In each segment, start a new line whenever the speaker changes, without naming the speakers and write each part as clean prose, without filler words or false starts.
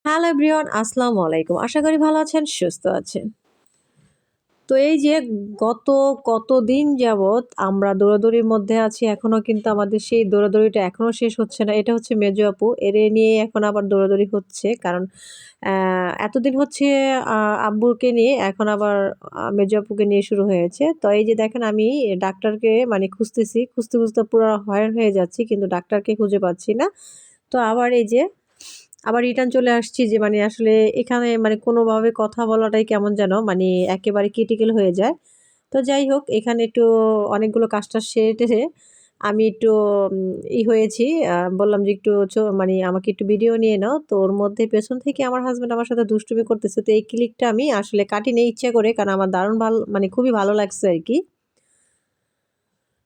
Hello everyone, আসসালামু আলাইকুম। আশা করি ভালো আছেন, সুস্থ আছেন। তো এই যে গত কতদিন যাবৎ আমরা দৌড়াদৌড়ির মধ্যে আছি, এখনো কিন্তু আমাদের সেই দৌড়াদৌড়িটা এখনো শেষ হচ্ছে না। এটা হচ্ছে মেজো আপু। এরে নিয়েই এখন আবার দৌড়াদৌড়ি হচ্ছে। কারণ এতদিন হচ্ছে আ আব্বুকে নিয়ে, এখন আবার মেজো আপুকে নিয়ে শুরু হয়েছে। তো এই যে দেখেন আমি ডাক্তারকে মানে খুঁজতেছি। খুঁজতে, খুঁজতে পুরা হয়রান হয়ে যাচ্ছি, কিন্তু ডাক্তারকে খুঁজে পাচ্ছি না। তো আবার এই যে আবার রিটার্ন চলে আসছি যে মানে আসলে এখানে মানে কোনোভাবে কথা বলাটাই কেমন যেন মানে একেবারে ক্রিটিক্যাল হয়ে যায়। তো যাই হোক, এখানে একটু অনেকগুলো কাজ-টাজ সেরে-টেরে আমি একটু হয়েছি। বললাম যে একটু মানে আমাকে একটু ভিডিও নিয়ে নাও। তো ওর মধ্যে পেছন থেকে আমার হাসব্যান্ড আমার সাথে দুষ্টুমি করতেছে। তো এই ক্লিকটা আমি আসলে কাটিনি ইচ্ছা করে, কারণ আমার দারুণ মানে খুবই ভালো লাগছে আরকি।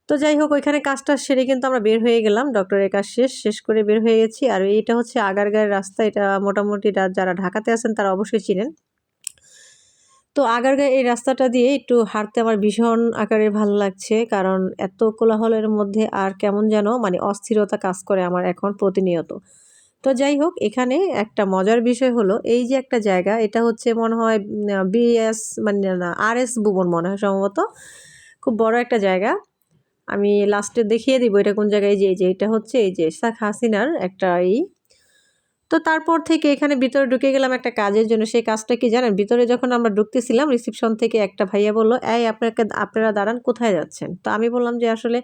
তো যাই হোক, ওইখানে কাজটা সেরে কিন্তু আমরা বের হয়ে গেলাম। ডক্টরের কাজ শেষ করে বের হয়ে গেছি। আর এইটা হচ্ছে আগারগাঁওয়ের রাস্তা। এটা মোটামুটি যারা ঢাকাতে আছেন তারা অবশ্যই চিনেন। তো আগারগাঁও এই রাস্তাটা দিয়ে একটু হাঁটতে আমার ভীষণ আকারে ভালো লাগছে। কারণ এত কোলাহলের মধ্যে আর কেমন যেন মানে অস্থিরতা কাজ করে আমার এখন প্রতিনিয়ত। তো যাই হোক, এখানে একটা মজার বিষয় হলো এই যে একটা জায়গা, এটা হচ্ছে মনে হয় বিএস মানে না আরএস ভুবন মনে হয় সম্ভবত। খুব বড় একটা জায়গা। আমি লাস্টে দেখিয়ে দিব এটা কোন জায়গায়। এই যে এটা হচ্ছে এই যে শেখ হাসিনার একটা তো তারপর থেকে এখানে ভিতরে ঢুকে গেলাম একটা কাজের জন্য। সেই কাজটা কি জানেন? ভিতরে যখন আমরা ঢুকতেছিলাম রিসেপশন থেকে একটা ভাইয়া বলল, "এই আপনারা দাঁড়ান, কোথায় যাচ্ছেন?" তো আমি বললাম যে আসলে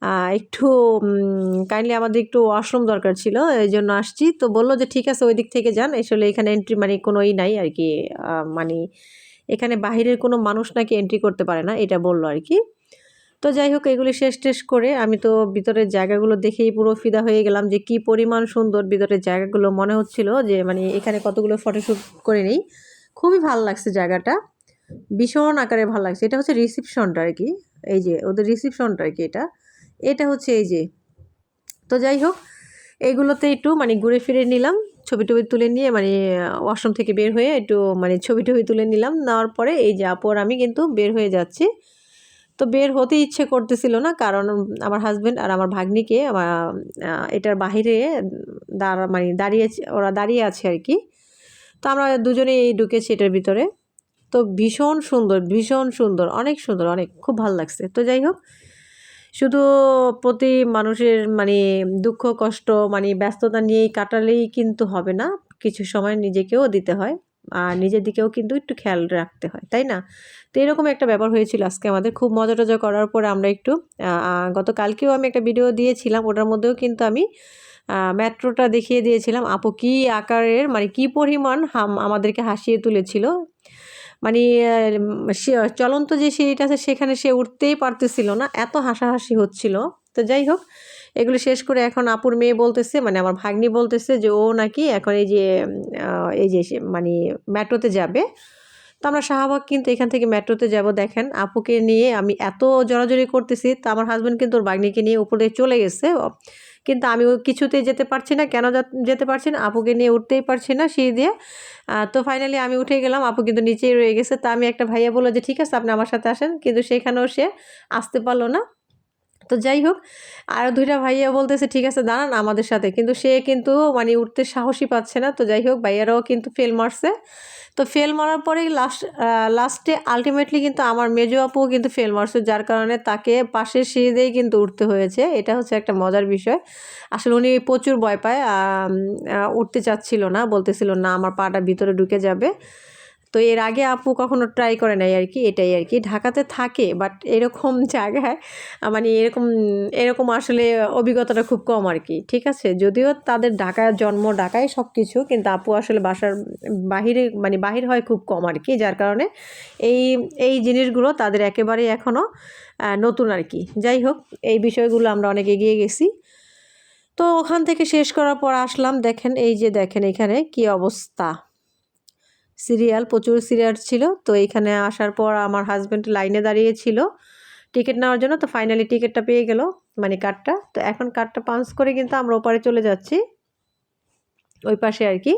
আ একটু কাইন্ডলি আমাদের একটু ওয়াশরুম দরকার ছিল। এইজন্য আসছি। তো বলল যে, "ঠিক আছে, ওই দিক থেকে যান। আসলে এখানে এন্ট্রি মানে কোনো নাই আরকি। মানি এখানে বাহিরের কোনো মানুষ নাকি এন্ট্রি করতে পারে না।" এটা বলল আরকি। তো যাই হোক, এগুলি শেষ করে আমি তো ভিতরের জায়গাগুলো দেখেই পুরো ফিদা হয়ে গেলাম যে কি পরিমাণ সুন্দর ভিতরের জায়গাগুলো। মনে হচ্ছিল যে মানে এখানে কতগুলো ফটোশুট করে নেই। খুবই ভাল লাগছে জায়গাটা। ভীষণ আকারে ভাল লাগছে। এটা হচ্ছে রিসিপশনটা আরকি। এই যে ওদের রিসিপশনটা আরকি এটা। এটা হচ্ছে এই যে। তো যাই হোক, এগুলোতে একটু মানে ঘুরে ফিরে নিলাম। ছবি-টবি তুলে নিয়ে মানে ওয়াশরুম থেকে বের হয়ে একটু মানে ছবি-টবি তুলে নিলাম। নেওয়ার পরে এই যে আপু আর আমি কিন্তু বের হয়ে যাচ্ছি। তো বের হতে ইচ্ছে করতেছিল না। কারণ আমার হাসব্যান্ড আর আমার ভাগ্নিকে এটার বাহিরে মানে ওরা দাঁড়িয়ে আছে আরকি। তো আমরা দুজনেই ঢুকেছি এটার ভিতরে। তো ভীষণ সুন্দর, অনেক সুন্দর, অনেক খুব ভাল লাগছে। তো যাই হোক, শুধু প্রতি মানুষের মানে দুঃখ কষ্ট মানে ব্যস্ততা নিয়েই কাটালেই কিন্তু হবে না। কিছু সময় নিজেকেও দিতে হয়। আর নিজের দিকেও কিন্তু একটু খেয়াল রাখতে হয়। তাই না? তো এরকম একটা ব্যাপার হয়েছিল আজকে আমাদের। খুব মজা-টজা করার পরে আমরা একটু আ আ গতকালকেও আমি একটা ভিডিও দিয়েছিলাম। ওটার মধ্যেও কিন্তু আমি মেট্রোটা দেখিয়ে দিয়েছিলাম। আপু কি আকারের মানে কি পরিমাণ আমাদেরকে হাসিয়ে তুলেছিল। মানে সে চলন্ত যে সিঁড়িটা আছে সেখানে সে উঠতেই পারতেছিল না। এত হাসাহাসি হচ্ছিল। তো যাই হোক, এগুলো শেষ করে এখন আপুর মেয়ে বলতেছে মানে আমার ভাগ্নি বলতেছে যে ও নাকি এখন এই যে আ এই যে মানে মেট্রোতে যাবে। তো আমরা শাহবাগ কিন্তু এখান থেকে মেট্রোতে যাব। দেখেন আপুকে নিয়ে আমি এত জোরাজুরি করতেছি। তো আমার হাসব্যান্ড কিন্তু ওর ভাগ্নিকে নিয়ে উপরে চলে গেছে। কিন্তু আমি কিছুতেই যেতে পারছি না। কেন যেতে পারছি না? আপুকে নিয়ে উঠতেই পারছি না সিঁড়ি দিয়ে। তো ফাইনালি আমি উঠে গেলাম। আপু কিন্তু নিচেই রয়ে গেছে। তা আমি একটা ভাইয়া বলল যে, "ঠিক আছে, আপনি আমার সাথে আসেন।" কিন্তু সেখানেও সে আসতে পারল না। তো যাই হোক, আরো ২ টা ভাইয়া বলতেছে, "ঠিক আছে, দাঁড়ান আমাদের সাথে।" কিন্তু সে কিন্তু মানে উঠতে সাহসই পাচ্ছে না। তো যাই হোক, ভাইয়ারাও কিন্তু ফেল মারছে। তো ফেল মারার পরেই লাস্টে আল্টিমেটলি কিন্তু আমার মেজো আপুও কিন্তু ফেল মারছে। যার কারণে তাকে পাশের সিঁড়ি দিয়েই কিন্তু উঠতে হয়েছে। এটা হচ্ছে একটা মজার বিষয়। আসলে উনি প্রচুর ভয় পায়। উঠতে চাচ্ছিল না। বলতেছিল, "না, আমার পাটা ভিতরে ঢুকে যাবে।" তো এর আগে আপু কখনো ট্রাই করে নাই আরকি, এটাই আরকি। ঢাকাতে থাকে বাট এরকম জায়গায় মানে এরকম আসলে অভিজ্ঞতাটা খুব কম আরকি। ঠিক আছে? যদিও তাদের ঢাকায় জন্ম, ঢাকায় সবকিছু, কিন্তু আপু আসলে বাসার বাহিরে মানে বাহির হয় খুব কম আরকি। যার কারণে এই, এই জিনিসগুলো তাদের একেবারেই এখনো নতুন আরকি। যাই হোক, এই বিষয়গুলো আমরা অনেক এগিয়ে গেছি। তো ওখান থেকে শেষ করার পর আসলাম। দেখেন এই যে দেখেন এখানে কি অবস্থা। প্রচুর সিরিয়াল ছিল। তো এইখানে আসার পর আমার হাসব্যান্ড লাইনে দাঁড়িয়ে ছিল টিকেট নেওয়ার জন্য। তো ফাইনালি টিকেটটা পেয়ে গেল, মানে কার্ডটা। তো এখন কার্ডটা পাঞ্চ করে কিন্তু আমরা ওপারে চলে যাচ্ছি। ওই পাশে আরকি।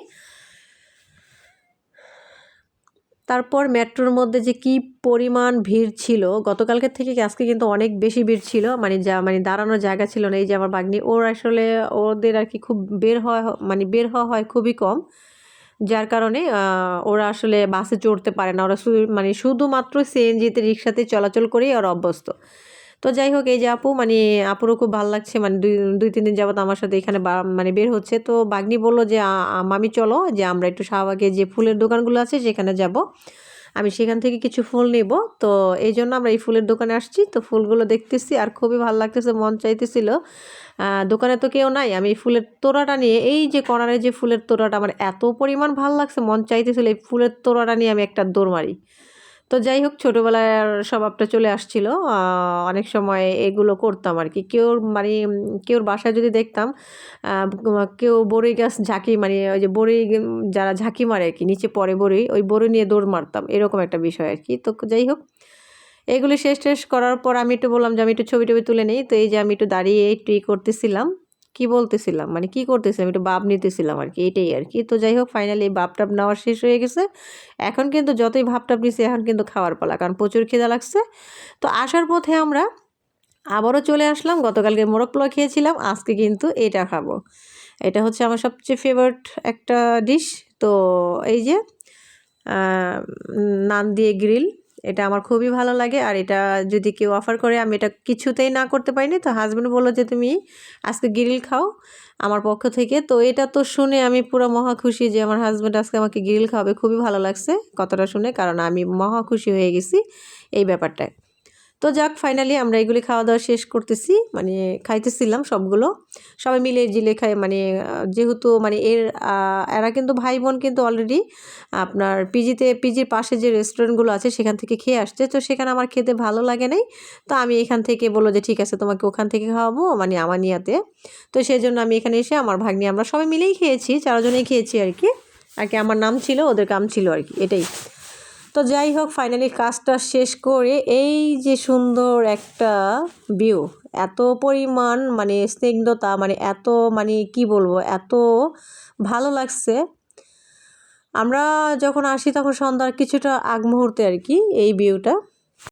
তারপর মেট্রোর মধ্যে যে কি পরিমাণ ভিড় ছিল, গতকালকের থেকে আজকে কিন্তু অনেক বেশি ভিড় ছিল। মানে দাঁড়ানোর জায়গা ছিল না। এই যে আমার ভাগ্নি, ওর আসলে ওদের আরকি খুব বের হওয়া হয় খুবই কম। যার কারণে ওরা আসলে বাসে চড়তে পারে না, ওরা মানে শুধুমাত্র সিএনজিতে রিক্সাতে চলাচল করেই ওরা অভ্যস্ত। তো যাই হোক, এই যে আপু মানে আপুরও খুব ভালো লাগছে, মানে দুই তিন দিন যাবত আমার সাথে এখানে মানে বের হচ্ছে। তো বাগনি বললো যে মামি চলো যে আমরা একটু শাহবাগে যে ফুলের দোকানগুলো আছে সেখানে যাব, আমি সেখান থেকে কিছু ফুল নেব। তো এই জন্য আমরা এই ফুলের দোকানে আসছি। তো ফুলগুলো দেখতেছি আর খুবই ভালো লাগতেছে, মন চাইতেছিল, দোকানে তো কেউ নাই, আমি ফুলের তোড়াটা নিয়ে, এই যে কর্নারে যে ফুলের তোড়াটা আমার এত পরিমাণ ভালো লাগছে, মন চাইতেছিল এই ফুলের তোড়াটা নিয়ে আমি একটা দৌড় মারি। তো যাই হোক, ছোটোবেলার স্বভাবটা চলে আসছিল, অনেক সময় এগুলো করতাম আর কি। মানে কেউর বাসায় যদি দেখতাম কেউ বড়ই গাছ ঝাঁকি, মানে ওই যে বড়ই যারা ঝাঁকি মারে আর কি, নিচে পড়ে বড়ই, ওই বড়ই নিয়ে দৌড় মারতাম, এরকম একটা বিষয় আর কি। তো যাই হোক, এগুলি শেষ করার পর আমি একটু বললাম যে আমি একটু ছবি টবি তুলে নিই। তো এই যে আমি একটু দাঁড়িয়ে একটু করতেছিলাম, কি বলতেছিলাম মানে কি করতেছিলাম, একটু ভাব নিতেছিলাম আর কি, এটাই আর কি। তো যাই হোক, ফাইনালি এই ভাবটাপ নেওয়া শেষ হয়ে গেছে। এখন কিন্তু যতই ভাবটাপ নিছি এখন কিন্তু খাওয়ার পালা, কারণ প্রচুর খিদা লাগছে। তো আসার পথে আমরা আবারও চলে আসলাম, গতকালকে মোরগ পোলাও খেয়েছিলাম, আজকে কিন্তু এটা খাবো। এটা হচ্ছে আমার সবচেয়ে ফেভারিট একটা ডিশ। তো এই যে নান দিয়ে গ্রিল, এটা আমার খুবই ভালো লাগে। আর এটা যদি কেউ অফার করে, আমি এটা কিছুতেই না করতে পারিনি। তো হাজব্যান্ড বললো যে তুমি আজকে গ্রিল খাও আমার পক্ষ থেকে। তো এটা তো শুনে আমি পুরো মহা খুশি যে আমার হাজব্যান্ড আজকে আমাকে গ্রিল খাওয়াবে। খুবই ভালো লাগছে কথাটা শুনে, কারণ আমি মহা খুশি হয়ে গেছি এই ব্যাপারটায়। তো যাক, ফাইনালি আমরা এগুলি খাওয়া দাওয়া শেষ করতেছি, মানে খাইতেছিলাম সবগুলো, সবাই মিলে জিলে খাই। মানে যেহেতু মানে এরা কিন্তু ভাই বোন কিন্তু অলরেডি আপনার পিজির পাশে যে রেস্টুরেন্টগুলো আছে সেখান থেকে খেয়ে আসছে। তো সেখানে আমার খেতে ভালো লাগে নাই। তো আমি এখান থেকে বললো যে ঠিক আছে তোমাকে ওখান থেকে খাওয়াবো, মানে আমার নিয়াতে। তো সেই জন্য আমি এখানে এসে আমার ভাগ্নি আমরা সবাই মিলেই খেয়েছি, চারজনেই খেয়েছি আর কি। আমার নাম ছিল, ওদের কাম ছিল আর কি, এটাই। তো যাই হোক, ফাইনালি কাজটা শেষ করে এই যে সুন্দর একটা ভিউ, এত পরিমাণ মানে স্নিগ্ধতা, মানে এত মানে কি বলবো, এত ভালো লাগছে। আমরা যখন আসি তখন সন্ধ্যার কিছুটা আগ মুহূর্তে আর কি এই ভিউটা।